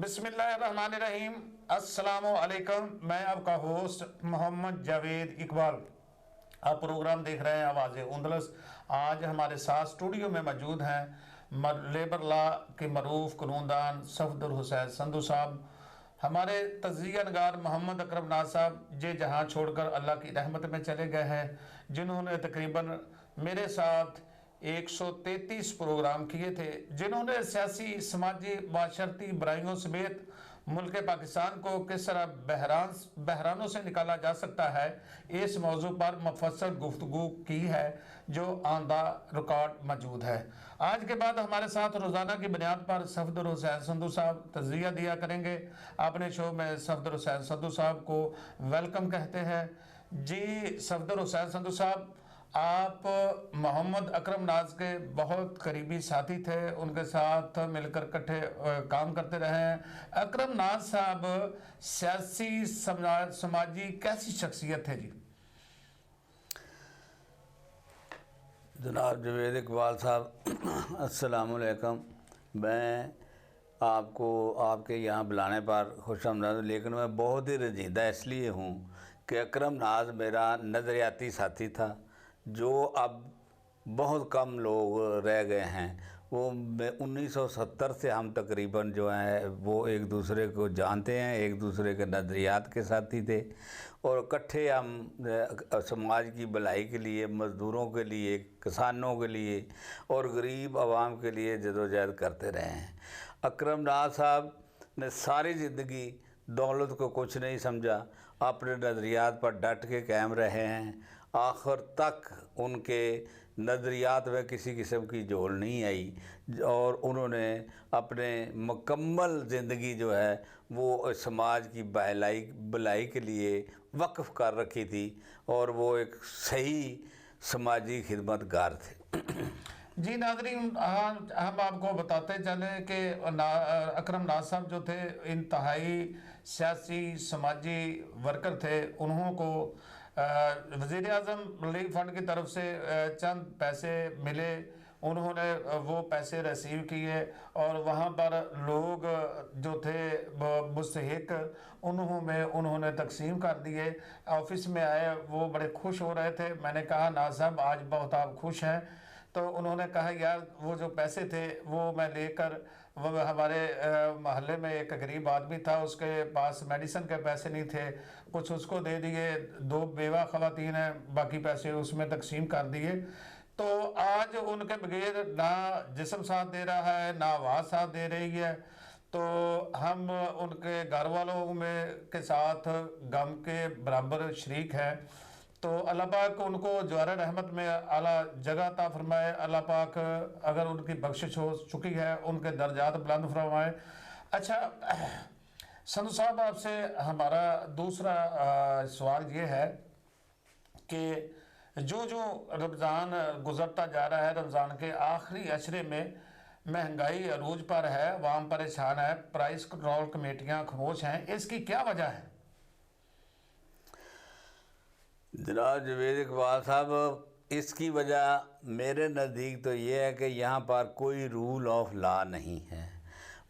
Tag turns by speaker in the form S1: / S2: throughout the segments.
S1: बिस्मिल्लाहिर्रहमानिर्रहीम। अस्सलामु अलैकुम। मैं आपका होस्ट मोहम्मद जावेद इकबाल। आप प्रोग्राम देख रहे हैं आवाज़ उंदलस। आज हमारे साथ स्टूडियो में मौजूद हैं लेबर लॉ के मरूफ कानूनदान सफदर हुसैन संधू साहब, हमारे तजिया नगार मोहम्मद अकरम नाज साहब, जे जहां छोड़कर अल्लाह की रहमत में चले गए हैं, जिन्होंने तकरीबन मेरे साथ 133 प्रोग्राम किए थे, जिन्होंने सियासी समाजी माशरती बुराइयों समेत मुल्क पाकिस्तान को किस तरह बहरानों से निकाला जा सकता है, इस मौजू पर मुफस्सल गुफ्तगू की है, जो आंदा रिकॉर्ड मौजूद है। आज के बाद हमारे साथ रोज़ाना की बुनियाद पर सफदर हुसैन संधू साहब तज़किया दिया करेंगे। अपने शो में सफदर हुसैन संधू साहब को वेलकम कहते हैं। जी सफदर हुसैन संधू साहब, आप मोहम्मद अकरम नाज के बहुत करीबी साथी थे, उनके साथ मिलकर इकट्ठे काम करते रहे हैं। अकरम नाज साहब सियासी समाजी कैसी शख्सियत है जी?
S2: जनाब जवेद इकबाल साहब, अस्सलामुअलैकुम। मैं आपको आपके यहाँ बुलाने पर खुशामद, लेकिन मैं बहुत ही रंजीदा इसलिए हूँ कि अकरम नाज मेरा नज़रियाती साथी था, जो अब बहुत कम लोग रह गए हैं। वो 1970 से हम तकरीबन जो है वो एक दूसरे को जानते हैं, एक दूसरे के नज़रियात के साथी थे और इकट्ठे हम समाज की भलाई के लिए, मज़दूरों के लिए, किसानों के लिए और गरीब आवाम के लिए जदोजहद करते रहे हैं। अकरम नाज साहब ने सारी ज़िंदगी दौलत को कुछ नहीं समझा, अपने नज़रियात पर डट के कायम रहे हैं। आखिर तक उनके नज़रियात में किसी किस्म की झोल नहीं आई और उन्होंने अपने मुकम्मल ज़िंदगी जो है वो समाज की भलाई के लिए वक्फ़ कर रखी थी और वो एक सही समाजी खिदमतगार थे।
S1: जी नाज़रीन, हम आपको बताते चलें कि अकरम नाज साहब जो थे इंतहाई सियासी समाजी वर्कर थे। उन्हों को वज़ीर आज़म रिलीफ फंड की तरफ से चंद पैसे मिले, उन्होंने वो पैसे रिसीव किए और वहाँ पर लोग जो थे मुस्तहिक उन्होंने तकसीम कर दिए। ऑफिस में आए, वो बड़े खुश हो रहे थे। मैंने कहा नाज साहब आज बहुत आप खुश हैं, तो उन्होंने कहा यार वो जो पैसे थे वो मैं लेकर, वो हमारे मोहल्ले में एक गरीब आदमी था, उसके पास मेडिसिन के पैसे नहीं थे, कुछ उसको दे दिए, 2 बेवा ख़वातीन हैं, बाकी पैसे उसमें तकसीम कर दिए। तो आज उनके बगैर ना जिस्म साथ दे रहा है, ना आवाज़ साथ दे रही है। तो हम उनके घर वालों में के साथ गम के बराबर शरीक हैं। तो अल्लाह पाक उनको जवार रहमत में आला जगह ता फरमाए। अल्लाह पाक अगर उनकी बख्शिश हो चुकी है, उनके दर्जात बुलंद फरमाए। अच्छा संधू साहब, आपसे हमारा दूसरा सवाल ये है कि जो जो रमज़ान गुजरता जा रहा है, रमज़ान के आखिरी अशरे में महंगाई अरूज पर है, आवाम परेशान है, प्राइस कंट्रोल कमेटियाँ खामोश हैं, इसकी क्या वजह है?
S2: जनाब जवेद इकबाल साहब, इसकी वजह मेरे नज़दीक तो ये है कि यहाँ पर कोई रूल ऑफ लॉ नहीं है।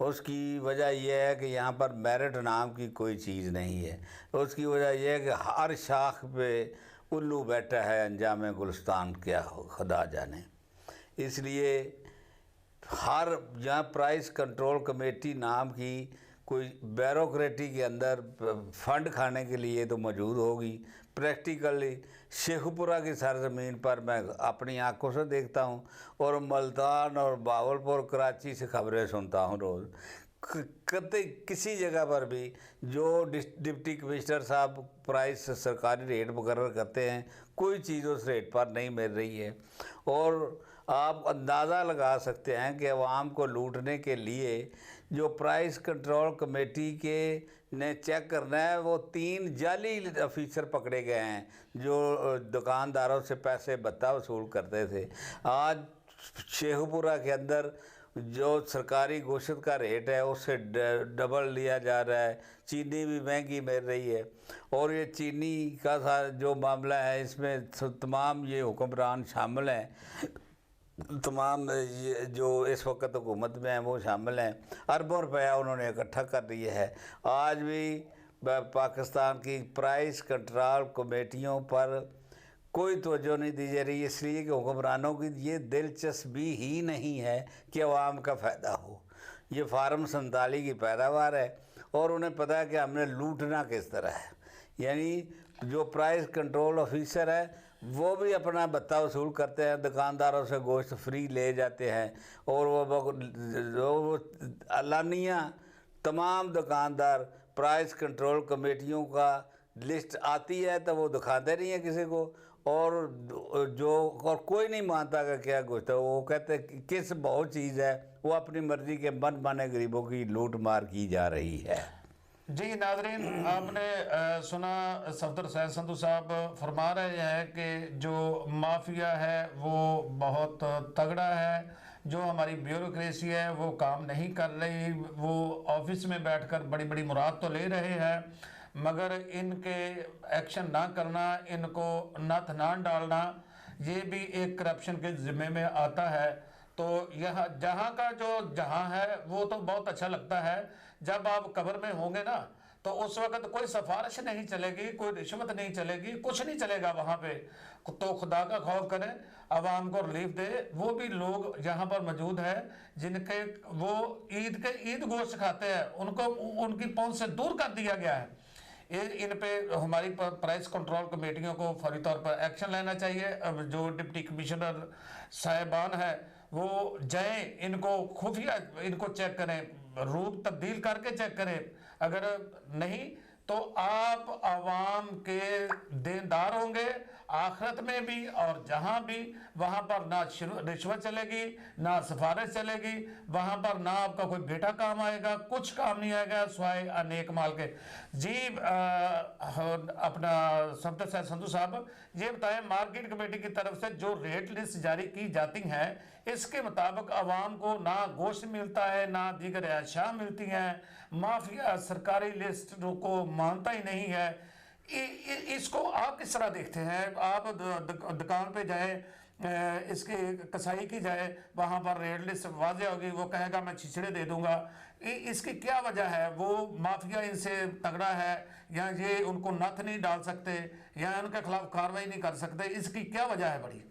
S2: उसकी वजह यह है कि यहाँ पर मेरिट नाम की कोई चीज़ नहीं है। उसकी वजह यह है कि हर शाख पे उल्लू बैठा है, अंजाम गुलिस्तान क्या हो खुदा जाने। इसलिए हर जहाँ प्राइस कंट्रोल कमेटी नाम की कोई ब्यूरोक्रेटी के अंदर फंड खाने के लिए तो मौजूद होगी। प्रैक्टिकली शेखपुरा की सरजमीन पर मैं अपनी आंखों से देखता हूँ और मुल्तान और बावलपुर कराची से खबरें सुनता हूँ रोज़। कतई किसी जगह पर भी जो डिप्टी कमिश्नर साहब प्राइस सरकारी रेट मुकर्रर करते हैं, कोई चीज़ उस रेट पर नहीं मिल रही है। और आप अंदाज़ा लगा सकते हैं कि अवाम को लूटने के लिए जो प्राइस कंट्रोल कमेटी के ने चेक करना है, वो 3 जाली ऑफिसर पकड़े गए हैं जो दुकानदारों से पैसे भत्ता वसूल करते थे। आज शेखपुरा के अंदर जो सरकारी गोश्त का रेट है उससे डबल लिया जा रहा है। चीनी भी महंगी मिल रही है और ये चीनी का जो मामला है, इसमें तमाम ये हुक्मरान शामिल हैं तमाम ये जो इस वक्त हुकूमत में हैं वो शामिल हैं। अरबों रुपया उन्होंने इकट्ठा कर लिया है। आज भी पाकिस्तान की प्राइस कंट्रोल कमेटियों पर कोई तवज्जो नहीं दी जा रही, इसलिए कि हुक्मरानों की ये दिलचस्पी ही नहीं है कि अवाम का फ़ायदा हो। ये फार्म 47 की पैदावार है और उन्हें पता है कि हमने लूटना किस तरह है। यानी जो प्राइस कंट्रोल ऑफिसर है वो भी अपना भत्ता वसूल करते हैं, दुकानदारों से गोश्त फ्री ले जाते हैं और वो अलानिया तमाम दुकानदार प्राइस कंट्रोल कमेटियों का लिस्ट आती है तो वो दिखाते नहीं है किसी को, और कोई नहीं मानता कि क्या गोश्त है। वो कहते किस बहुत चीज़ है, वो अपनी मर्जी के मन माने गरीबों की लूट मार की जा रही है।
S1: जी नाजरीन, आपने सुना सफदर सैयद संधू साहब फरमा रहे हैं कि जो माफिया है वो बहुत तगड़ा है, जो हमारी ब्यूरोक्रेसी है वो काम नहीं कर रही, वो ऑफिस में बैठकर बड़ी बड़ी मुराद तो ले रहे हैं मगर इनके एक्शन ना करना, इनको नथ ना डालना, ये भी एक करप्शन के ज़िम्मे में आता है। तो यह जहाँ का जो जहाँ है वो तो बहुत अच्छा लगता है, जब आप कब्र में होंगे ना तो उस वक्त कोई सिफारिश नहीं चलेगी, कोई रिश्वत नहीं चलेगी, कुछ नहीं चलेगा वहाँ पे। तो खुदा का खौफ करें, आवाम को रिलीफ दे। वो भी लोग यहाँ पर मौजूद है जिनके वो ईद गोश्त खाते हैं, उनको उनकी पहुँच से दूर कर दिया गया है। इन पे हमारी प्राइस कंट्रोल कमेटियों को फौरी तौर पर एक्शन लेना चाहिए। अब जो डिप्टी कमिश्नर साहिबान है वो जाएं, इनको खुफिया इनको चेक करें, रूप तब्दील करके चेक करें। अगर नहीं तो आप आवाम के देनदार होंगे आखिरत में भी और जहां भी, वहां पर ना रिश्वत चलेगी ना सिफारिश चलेगी, वहां पर ना आपका कोई बेटा काम आएगा, कुछ काम नहीं आएगा स्वाय अनेक माल के। जी अपना सफदर सैयद संधू साहब ये बताएं, मार्केट कमेटी की तरफ से जो रेट लिस्ट जारी की जाती हैं इसके मुताबिक आवाम को ना गोश्त मिलता है ना दीगर अशिया मिलती हैं, माफिया सरकारी लिस्ट को मानता ही नहीं है। इसको आप किस तरह देखते हैं? आप दुकान पे जाए, इसके कसाई की जाए, वहाँ पर रेट लिस्ट वाज़ेह होगी, वो कहेगा मैं छिछड़े दे दूंगा। इसकी क्या वजह है? वो माफिया इनसे तगड़ा है या ये उनको नथ नहीं डाल सकते या उनके खिलाफ कार्रवाई नहीं कर सकते? इसकी क्या वजह है बड़ी?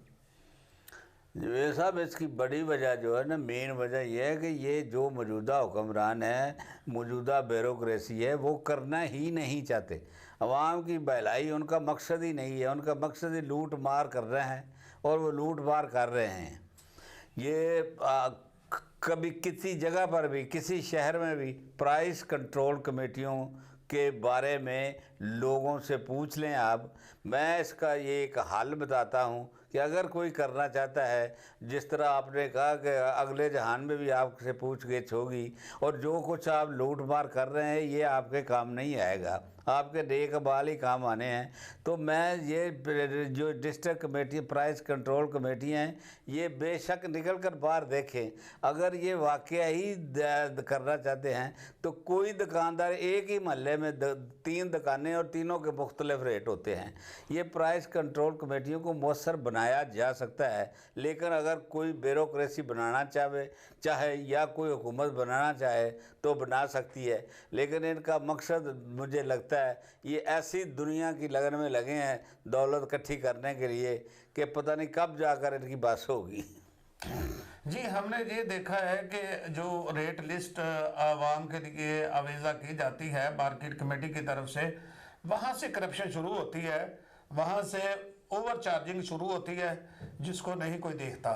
S2: ये साहब इसकी बड़ी वजह जो है ना, मेन वजह यह है कि ये जो मौजूदा हुक्मरान है, मौजूदा ब्यूरोक्रेसी है, वो करना ही नहीं चाहते। अवाम की भलाई उनका मकसद ही नहीं है, उनका मकसद ही लूट मार कर रहे हैं और वो लूट मार कर रहे हैं। ये कभी किसी जगह पर भी, किसी शहर में भी प्राइस कंट्रोल कमेटियों के बारे में लोगों से पूछ लें आप। मैं इसका ये एक हल बताता हूँ कि अगर कोई करना चाहता है, जिस तरह आपने कहा कि अगले जहान में भी आपसे पूछ-गिछ होगी और जो कुछ आप लूट मार कर रहे हैं ये आपके काम नहीं आएगा, आपके नेक बाल ही काम आने हैं। तो मैं ये जो district committee price control committee हैं ये बेशक निकल कर बाहर देखें। अगर ये वाकया ही करना चाहते हैं तो कोई दुकानदार, एक ही महल्ले में 3 दुकानें और तीनों के मुख्तलिफ रेट होते हैं, ये प्राइस कंट्रोल कमेटियों को मौसर बनाया जा सकता है। लेकिन अगर कोई ब्यूरोक्रेसी बनाना चाहे या कोई हुकूमत बनाना चाहे तो बना सकती है, लेकिन इनका मकसद मुझे लगता है ये ऐसी दुनिया की लगन में लगे हैं दौलत इकट्ठी करने के लिए कि पता नहीं कब जाकर इनकी बात होगी।
S1: जी हमने ये देखा है कि जो रेट लिस्ट आवाम के लिए आवेज़ा की जाती है मार्केट कमेटी की तरफ से, वहाँ से करप्शन शुरू होती है, वहाँ से ओवर चार्जिंग शुरू होती है जिसको नहीं कोई देखता,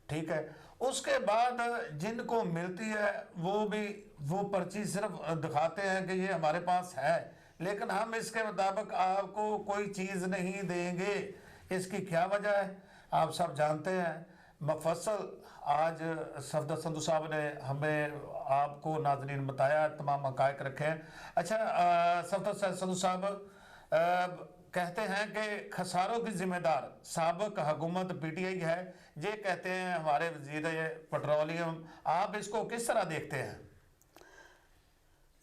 S1: ठीक है। उसके बाद जिनको मिलती है वो पर्ची सिर्फ दिखाते हैं कि ये हमारे पास है, लेकिन हम इसके मुताबिक आपको कोई चीज़ नहीं देंगे। इसकी क्या वजह है आप सब जानते हैं मफसल। आज सफदर संधू साहब ने हमें आपको नाज़रीन बताया, तमाम हक़ाइक़ रखे हैं। अच्छा सफदर संधू साहब कहते हैं कि खसारों की जिम्मेदार साबिक़ हुकूमत PTI है, ये कहते हैं हमारे वज़ीर पेट्रोलियम। आप इसको किस तरह देखते हैं?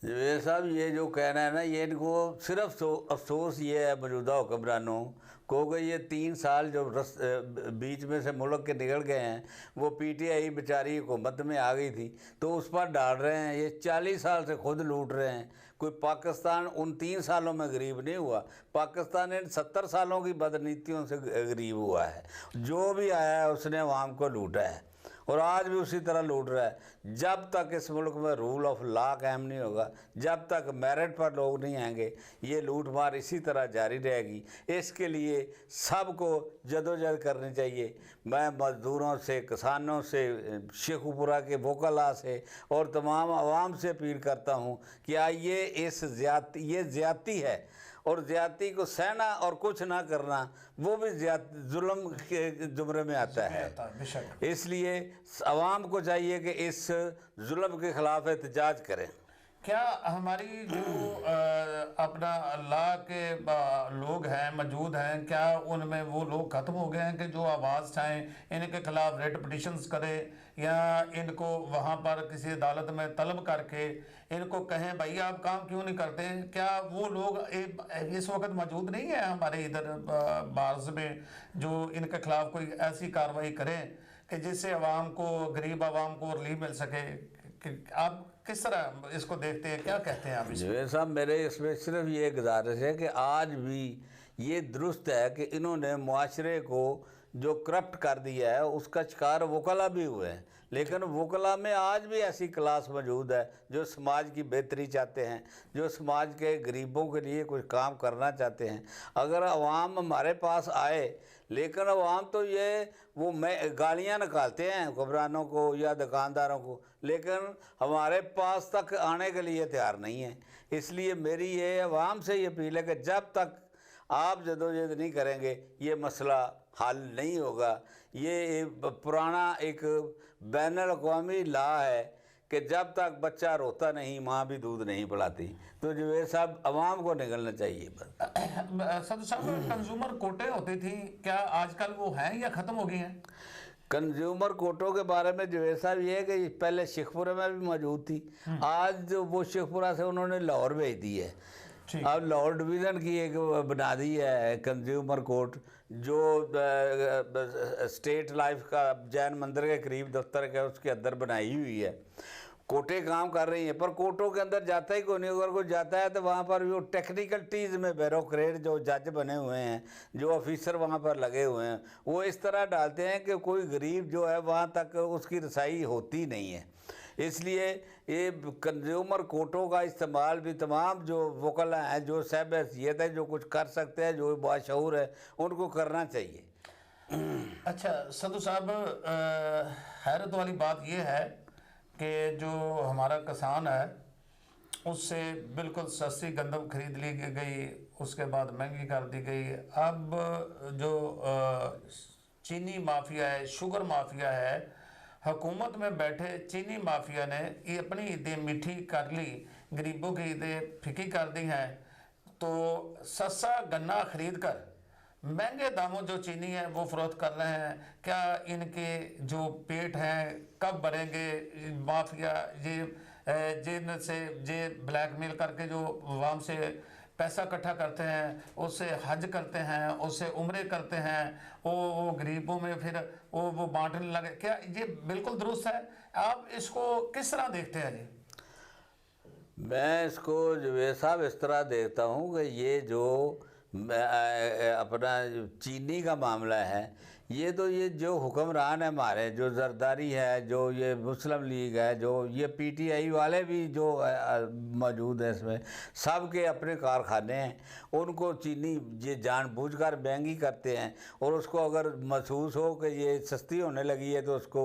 S2: ये साहब ये जो कहना है ना, ये इनको सिर्फ अफसोस ये है मौजूदा हुक्मरानों को कि ये 3 साल जो बीच में से मुल्क के निकल गए हैं, वो पीटीआई बेचारी हुकूमत में आ गई थी तो उस पर डाल रहे हैं। ये 40 साल से खुद लूट रहे हैं। कोई पाकिस्तान उन 3 सालों में गरीब नहीं हुआ, पाकिस्तान इन 70 सालों की बदनीतियों से गरीब हुआ है। जो भी आया है उसने अवाम को लूटा है और आज भी उसी तरह लूट रहा है। जब तक इस मुल्क में रूल ऑफ लॉ कायम नहीं होगा, जब तक मेरिट पर लोग नहीं आएंगे, ये लूट मार इसी तरह जारी रहेगी। इसके लिए सबको जदोजहद करनी चाहिए। मैं मज़दूरों से, किसानों से, शेखुपुरा के वकला से और तमाम आवाम से अपील करता हूँ कि आइए, ये ज़्यादती है और ज़्यादती को सहना और कुछ ना करना वो भी जुल्म के ज़ुमरे में आता है। इसलिए आवाम को चाहिए कि इस जुल्म के ख़िलाफ़ एहतजाज करें।
S1: क्या हमारी जो अपना अल्लाह के लोग हैं मौजूद हैं, क्या उनमें वो लोग ख़त्म हो गए हैं कि जो आवाज़ चाहें इनके खिलाफ रेट पटिशन्स करें या इनको वहाँ पर किसी अदालत में तलब करके इनको कहें भाई आप काम क्यों नहीं करते? क्या वो लोग इस वक्त मौजूद नहीं है हमारे इधर बार्स में जो इनके खिलाफ कोई ऐसी कार्रवाई करें कि जिससे आवाम को, गरीब आवाम को रिलीफ मिल सके? आप किस तरह इसको देखते हैं, क्या कहते हैं आप इसमें?
S2: जवेद साहब, मेरे इसमें सिर्फ ये गुजारिश है कि आज भी ये दुरुस्त है कि इन्होंने मुआशरे को जो करप्ट कर दिया है उसका शिकार वकला भी हुए हैं, लेकिन वकला में आज भी ऐसी क्लास मौजूद है जो समाज की बेहतरी चाहते हैं, जो समाज के गरीबों के लिए कुछ काम करना चाहते हैं। अगर अवाम हमारे पास आए, लेकिन अवाम तो ये वो गालियाँ निकालते हैं हुक्मरानों को या दुकानदारों को, लेकिन हमारे पास तक आने के लिए तैयार नहीं है। इसलिए मेरी ये अवाम से ये अपील है कि जब तक आप जदोजहद नहीं करेंगे ये मसला हल नहीं होगा। ये पुराना एक बैनुल अक़वामी लॉ है कि जब तक बच्चा रोता नहीं माँ भी दूध नहीं पिलाती। तो जो ये सब आवाम को निकलना चाहिए। बस
S1: सदर साहब, कंज्यूमर कोटे होती थी, क्या आजकल वो हैं या ख़त्म हो गई हैं?
S2: कंज्यूमर कोर्टों के बारे में जो ऐसा भी है कि पहले शेखपुरा में भी मौजूद थी, आज जो वो शेखपुरा से उन्होंने लाहौर भेज दी है। अब लाहौर डिवीज़न की एक बना दी है कंज्यूमर कोर्ट, जो स्टेट लाइफ का जैन मंदिर के करीब दफ्तर का उसके अंदर बनाई हुई है। कोर्टें काम कर रही हैं पर कोर्टों के अंदर जाता ही कोई नहीं। अगर कोई जाता है तो वहाँ पर वो टेक्निकलिटीज़ में ब्यूरोक्रेट जो जज बने हुए हैं, जो ऑफिसर वहाँ पर लगे हुए हैं, वो इस तरह डालते हैं कि कोई गरीब जो है वहाँ तक उसकी रसाई होती नहीं है। इसलिए ये कंज्यूमर कोर्टों का इस्तेमाल भी तमाम जो वकला हैं, जो साहब हैसियत है, जो कुछ कर सकते हैं, जो बाशऊर है, उनको करना चाहिए।
S1: अच्छा सदू साहब, हैरत वाली बात यह है कि जो हमारा किसान है उससे बिल्कुल सस्ती गंदम खरीद ली गई, उसके बाद महंगी कर दी गई। अब जो चीनी माफिया है, शुगर माफिया है, हुकूमत में बैठे चीनी माफिया ने ये अपनी ईदें मीठी कर ली, गरीबों की ईदें फीकी कर दी हैं। तो सस्ता गन्ना खरीद कर महंगे दामों जो चीनी है वो फरोख्त कर रहे हैं। क्या इनके जो पेट हैं कब भरेंगे? माफिया ये जिनसे ये ब्लैकमेल करके जो आवाम से पैसा इकट्ठा करते हैं, उससे हज करते हैं, उससे उम्रे करते हैं, वो गरीबों में फिर वो बांटने लगे। क्या ये बिल्कुल दुरुस्त है? आप इसको किस तरह देखते हैं जी?
S2: मैं इसको जवेद साहब इस तरह देखता हूँ कि ये जो अपना चीनी का मामला है, ये तो ये जो हुक्मरान है हमारे, जो जरदारी है, जो ये मुस्लिम लीग है, जो ये पीटीआई वाले भी जो मौजूद हैं, इसमें सब के अपने कारखाने हैं। उनको चीनी ये जानबूझकर महंगी करते हैं और उसको अगर महसूस हो कि ये सस्ती होने लगी है तो उसको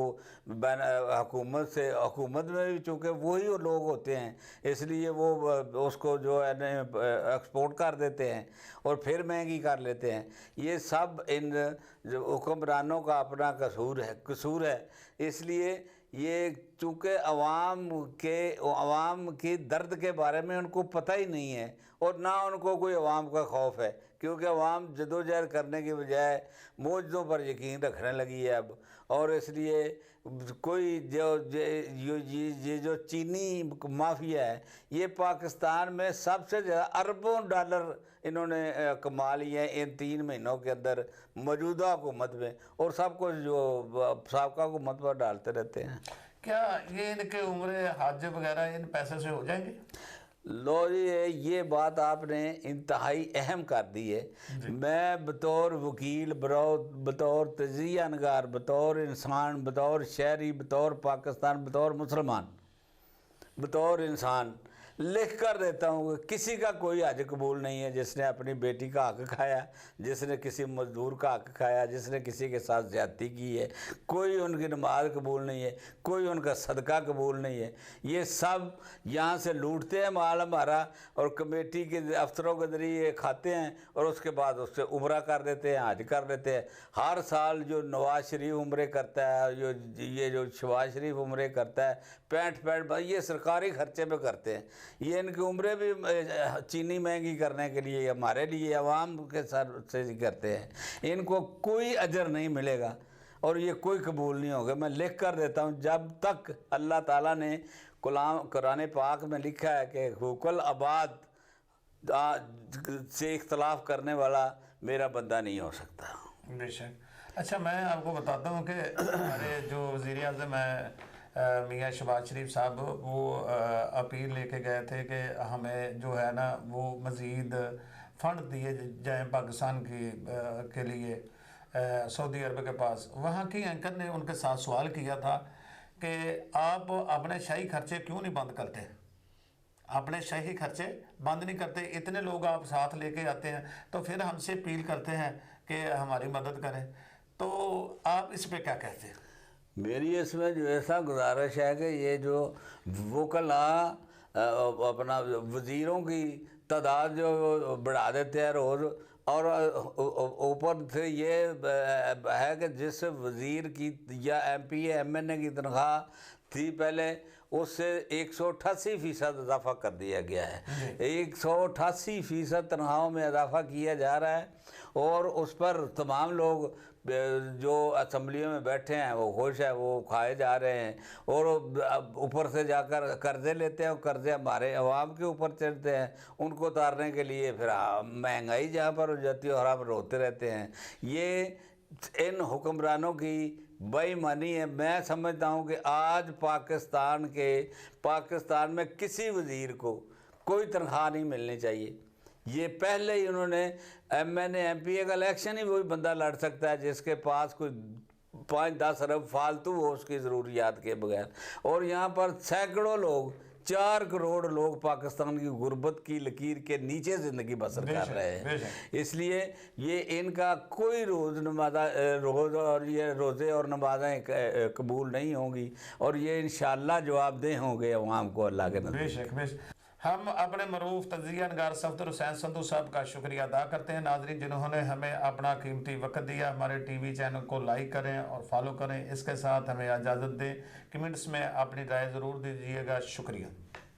S2: हुकूमत में भी, चूँकि वही लोग होते हैं इसलिए वो उसको जो है एक्सपोर्ट कर देते हैं और फिर महंगी कर लेते हैं। ये सब इन हुक्मरानों का अपना कसूर है। इसलिए ये चूँकि अवाम की दर्द के बारे में उनको पता ही नहीं है, और ना उनको कोई अवाम का खौफ है, क्योंकि अवाम जदोजहद करने के बजाय मौजों पर यकीन रखने लगी है अब। और इसलिए कोई ये जो चीनी माफिया है, ये पाकिस्तान में सबसे ज़्यादा अरबों डॉलर इन्होंने कमा लिए हैं इन 3 महीनों के अंदर मौजूदा हुकूमत में, और सब कुछ जो साबका हुकूमत पर डालते रहते हैं।
S1: क्या ये इनके उम्र हज वगैरह इन पैसे से हो जाएंगे?
S2: लो जी, ये बात आपने इंतहाई अहम कर दी है। मैं बतौर वकील, बतौर तजिया नगार, बतौर इंसान, बतौर शहरी, बतौर पाकिस्तान, बतौर मुसलमान, बतौर इंसान लिख कर देता हूँ कि किसी का कोई हज कबूल नहीं है जिसने अपनी बेटी का हक खाया, जिसने किसी मजदूर का हक खाया, जिसने किसी के साथ ज्यादती की है। कोई उनकी नमाज कबूल नहीं है, कोई उनका सदका कबूल नहीं है। ये सब यहाँ से लूटते हैं माल हमारा, और कमेटी के अफसरों के ज़रिए खाते हैं, और उसके बाद उससे उम्रा कर देते हैं, हज कर देते हैं। हर साल जो नवाज शरीफ उम्रे करता है, जो शहबाज शरीफ उम्रे करता है, 65 ये सरकारी खर्चे पे करते हैं। ये इनकी उम्रें भी चीनी महंगी करने के लिए, हमारे लिए, आवाम के सर से करते हैं। इनको कोई अजर नहीं मिलेगा और ये कोई कबूल नहीं होगा। मैं लिख कर देता हूँ, जब तक अल्लाह ताला ने कुरान पाक में लिखा है कि हुकुल आबाद से इख्तलाफ करने वाला मेरा बंदा नहीं हो सकता।
S1: बेशक। अच्छा, मैं आपको बताता हूँ कि हमारे जो वज़ीर आज़म है मियाँ शहबाज शरीफ साहब, वो अपील लेके गए थे कि हमें जो है ना वो मज़ीद फ़ंड दिए जाएँ पाकिस्तान के लिए सऊदी अरब के पास। वहाँ की एंकर ने उनके साथ सवाल किया था कि आप अपने शाही खर्चे क्यों नहीं बंद करते, अपने शाही खर्चे बंद नहीं करते, इतने लोग आप साथ लेके आते हैं, तो फिर हमसे अपील करते हैं कि हमारी मदद करें। तो आप इस पर क्या कहते हैं?
S2: मेरी इसमें जो ऐसा गुजारिश है कि ये जो वकला अपना वज़ीरों की तादाद जो बढ़ा देते हैं रोज़, और ऊपर से ये है कि जिस वज़ीर की या MP MNA की तनख्वाह थी पहले, उससे 188% इजाफा कर दिया गया है। 188% तनख्वाहों में इजाफा किया जा रहा है, और उस पर तमाम लोग जो असम्बलियों में बैठे हैं वो खुश है, वो खाए जा रहे हैं, और ऊपर से जाकर कर्ज़े लेते हैं, और कर्ज़े हमारे अवाम के ऊपर चढ़ते हैं। उनको उतारने के लिए फिर महंगाई जहाँ पर हो जाती है और हम रोते रहते हैं। ये इन हुक्मरानों की बेईमानी है। मैं समझता हूँ कि आज पाकिस्तान में किसी वज़ीर को कोई तनख्वाह नहीं मिलनी चाहिए। ये पहले ही उन्होंने MNA MPA का इलेक्शन ही वही बंदा लड़ सकता है जिसके पास कोई 5-10 अरब फालतू हो उसकी ज़रूरियात के बगैर। और यहाँ पर सैकड़ों लोग, 4 करोड़ लोग पाकिस्तान की गुर्बत की लकीर के नीचे ज़िंदगी बसर कर रहे हैं। इसलिए ये इनका कोई रोज़ और ये रोज़े और नमाज़ें कबूल नहीं होंगी, और ये इंशाअल्लाह जवाबदेह होंगे अवाम को अल्लाह के नज़र।
S1: बेशक। हम अपने मरूफ तजिया नगार सफदर हुसैन संधू साहब का शुक्रिया अदा करते हैं। नाजरीन, जिन्होंने हमें अपना कीमती वक्त दिया, हमारे TV चैनल को लाइक करें और फॉलो करें। इसके साथ हमें इजाज़त दें। कमेंट्स में अपनी राय ज़रूर दीजिएगा। शुक्रिया।